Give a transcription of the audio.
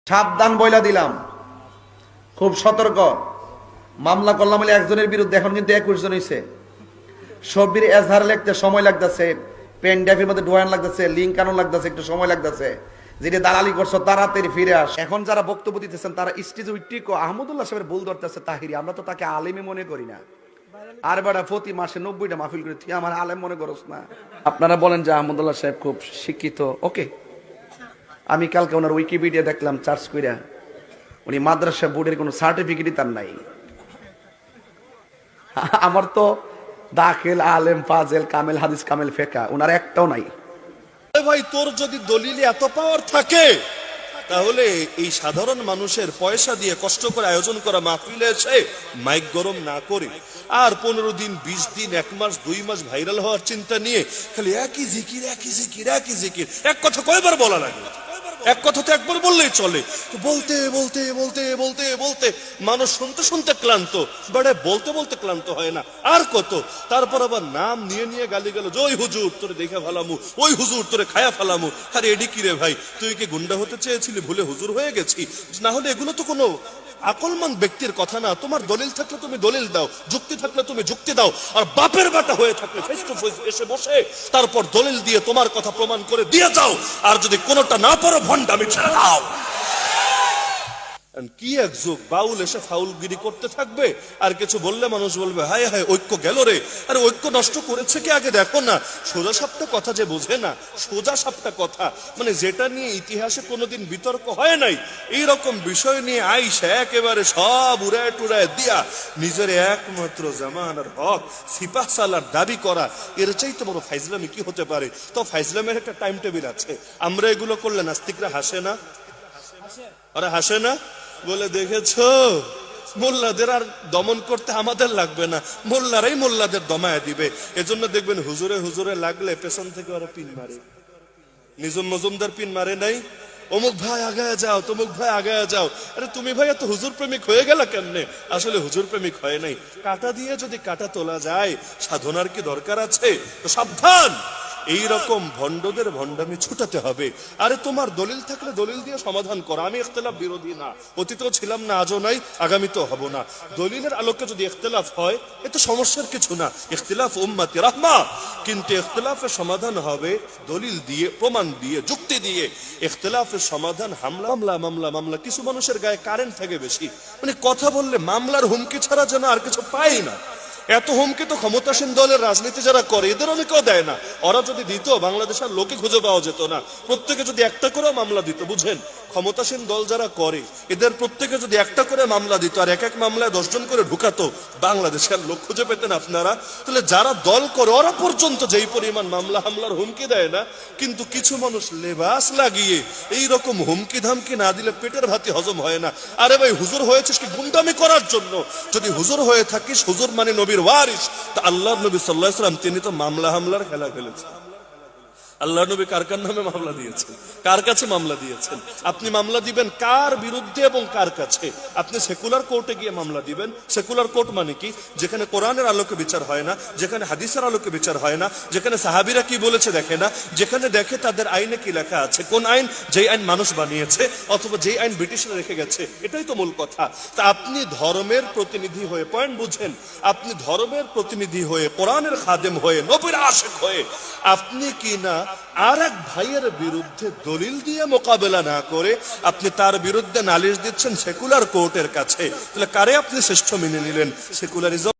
সাবধান বইলা দিলাম, খুব সতর্ক। মামলা করলাম বলে একজনের বিরুদ্ধে, এখন কিন্তু 21 জন হয়েছে। সবির এজহার লিখতে সময় লাগতেছে, পেন ড্রাইভের মধ্যে ডোয়ান লাগতেছে, লিঙ্ক আনো লাগতেছে, একটু সময় লাগতেছে। যেটা দালালি করছো তাড়াতাড়ি ফিরে আস। এখন যারা বক্তব্য দিতেছেন তারা স্টেজে উঠে আহমদুল্লাহ সাহেবের ভুল ধরতেছে তাহিরি, আমরা তো তাকে আলেমই মনে করি না। আর বেটা প্রতি মাসে 90টা মাহফিল করে তুই আমার আলেম মনে করস না। আপনারা বলেন যে আহমদুল্লাহ সাহেব খুব শিক্ষিত, ওকে। আমি কালকে ওনার উইকিপিডিয়া দেখলাম সার্চ কইরা, উনি মাদ্রাসা বোর্ডের কোনো সার্টিফিকেটই তার নাই। আমার তো দাখিল, আলেম, ফাজেল, কামেল, হাদিস, কামেল, ফেকা, ওনার একটাও নাই। ভাই তোর যদি দলিলে এত পাওয়ার থাকে, তাহলে এই সাধারণ মানুষের পয়সা দিয়ে কষ্ট করে আয়োজন করা মাহফিলে এসে মাইক গরম না করে আর 15 দিন, 20 দিন, 1 মাস, 2 মাস ভাইরাল হওয়ার চিন্তা নিয়ে খালি একই জিকির একই জিকির একই জিকির, এক কথা কয়বার বলা লাগে? এক কথা তো একবার বললেই চলে। বলতে বলতে বলতে বলতে বলতে মানুষ শুনতে শুনতে ক্লান্ত, বাড়ে বলতে বলতে ক্লান্ত হয় না আর কত। তারপর আবার নাম নিয়ে নিয়ে গালি গেল, ওই হুজুর তোরে দেখে ফেলামু, ওই হুজুর তোরে খায়া ফেলামু। আরে এডি কি রে ভাই, তুই কি গুন্ডা হতে চেয়েছিলি, ভুলে হুজুর হয়ে গেছি? না হলে এগুলো তো কোনো আকলমান ব্যক্তির কথা না। তোমার দলিল থাকলে তুমি দলিল দাও, যুক্তি থাকলে তুমি যুক্তি দাও, আর বাপের বাটা হয়ে থাকলে ফেস টু ফেস এসে বসে তারপর দলিল দিয়ে তোমার কথা প্রমাণ করে দিয়ে যাও। আর যদি কোনোটা না পারো, ভণ্ডামি ছেড়ে দাও। কি এক যুগ, বাউল এসে ফাউলগিরি করতে থাকবে, আর কিছু বললে মানুষ বলবে হায় হায় ঐক্য গেল রে। আরে ঐক্য নষ্ট করেছে কি আগে দেখো না। সোজা সাপটা কথা যে বোঝে না, সোজা সাপটা কথা মানে যেটা নিয়ে ইতিহাসে কোনোদিন বিতর্ক হয় নাই, এইরকম বিষয় নিয়ে আইসা একেবারে সব উড়ায় টুড়ায় দিয়া নিজের একমাত্র জামানার হক সিপাহ সালার দাবি করা, এর চাইতে বড় ফাইজলামি কি হতে পারে? তো ফাইজলামের একটা টাইম টেবিল আছে। আমরা এগুলো করলে নাস্তিকরা হাসে না? ওরা হাসে না? বলে দেখেছো, মোল্লাদের আর দমন করতে আমাদের লাগবে না, মোল্লারাই মোল্লাদের দমায় দিবে। এজন্য দেখবেন হুজুরে হুজুরে লাগলে পেছন থেকে ওরা পিন মারে। নিজম মজুমদার পিন মারে নাই? অমুক ভাই আগায় যাও, তমুক ভাই আগায় যাও। আরে তুমি ভাই এত হুজুর প্রেমিক হয়ে গেল কেমনে? আসলে হুজুর প্রেমিক হয় নাই। কাটা দিয়ে যদি কাটা তোলা যায়, সাধনার কি দরকার আছে? তো সাবধান, এইরকম ভণ্ডদের ভণ্ডামি ছুটাতে হবে। আরে তোমার দলিল থাকলে দলিল দিয়ে সমাধান করা। আমি ইখতিলাফ বিরোধী না, অতীতেও ছিলাম না, আজও নাই, আগামীতেও হব না। দলিলের আলোকে যদি ইখতিলাফ হয়, এতে সমস্যার কিছু না। ইখতিলাফ উম্মতি রাহমা। কিন্তু ইখতিলাফের সমাধান হবে দলিল দিয়ে, প্রমাণ দিয়ে, যুক্তি দিয়ে। ইখতিলাফের সমাধান হামলা মামলা মামলা মামলা। কিছু মানুষের গায়ে কারেন্ট থাকে বেশি, মানে কথা বললে মামলার হুমকি ছাড়া যেন আর কিছু পাই না। এত হুমকি তো ক্ষমতাসীন দলের রাজনীতি যারা করে এদের অনেকেও দেয় না। ওরা যদি দিত, বাংলাদেশের লোকে খুঁজে পাওয়া যেত না। প্রত্যেকে যদি একটা করে মামলা দিত, বুঝেন, ক্ষমতাসীন দল যারা করে এদের প্রত্যেকে যদি একটা করে মামলা দিত আর এক এক মামলায় 10 জন করে ঢুকাতো, বাংলাদেশের লোক খুঁজে পেতেন আপনারা? তাহলে যারা দল করে ওরা পর্যন্ত যেই পরিমাণ মামলা হামলার হুমকি দেয় না, কিন্তু কিছু মানুষ লেবাস লাগিয়ে এই রকম হুমকি ধামকি না দিলে পেটের ভাতি হজম হয় না। আরে ভাই, হুজুর হয়েছিস কি গুন্ডামি করার জন্য? যদি হুজুর হয়ে থাকিস, হুজুর মানে নবীর ওয়ারিস, তা আল্লাহর নবী সাল্লাল্লাহু আলাইহি ওয়াসাল্লাম তিনি তো মামলা হামলার খেলা খেলেছেন। আল্লাহ নবী কার কার নামে মামলা দিয়েছেন, কার কাছে মামলা দিয়েছেন? আপনি মামলা দিবেন কার বিরুদ্ধে এবং কার কাছে? আপনি সেকুলার কোর্টে গিয়ে মামলা দিবেন। সেকুলার কোর্ট মানে কি? যেখানে কোরআনের আলোকে বিচার হয় না, যেখানে হাদিসের আলোকে বিচার হয় না, যেখানে সাহাবীরা কি বলেছে দেখে না, যেখানে দেখে তাদের আইনে কি লেখা আছে, কোন আইন, যেই আইন মানুষ বানিয়েছে অথবা যেই আইন ব্রিটিশরা রেখে গেছে, এটাই তো মূল কথা। তা আপনি ধর্মের প্রতিনিধি হয়ে, পয়েন্ট বুঝেন, আপনি ধর্মের প্রতিনিধি হয়ে, কোরআনের খাদেম হয়ে, নবীর আশিক হয়ে আপনি কি না আর এক ভাইয়ের বিরুদ্ধে দলিল দিয়ে মোকাবেলা না করে আপনি তার বিরুদ্ধে নালিশ দিচ্ছেন সেকুলার কোর্টের কাছে? তাহলে কারে আপনি শ্রেষ্ঠ মেনে নিলেন? সেকুলারিজম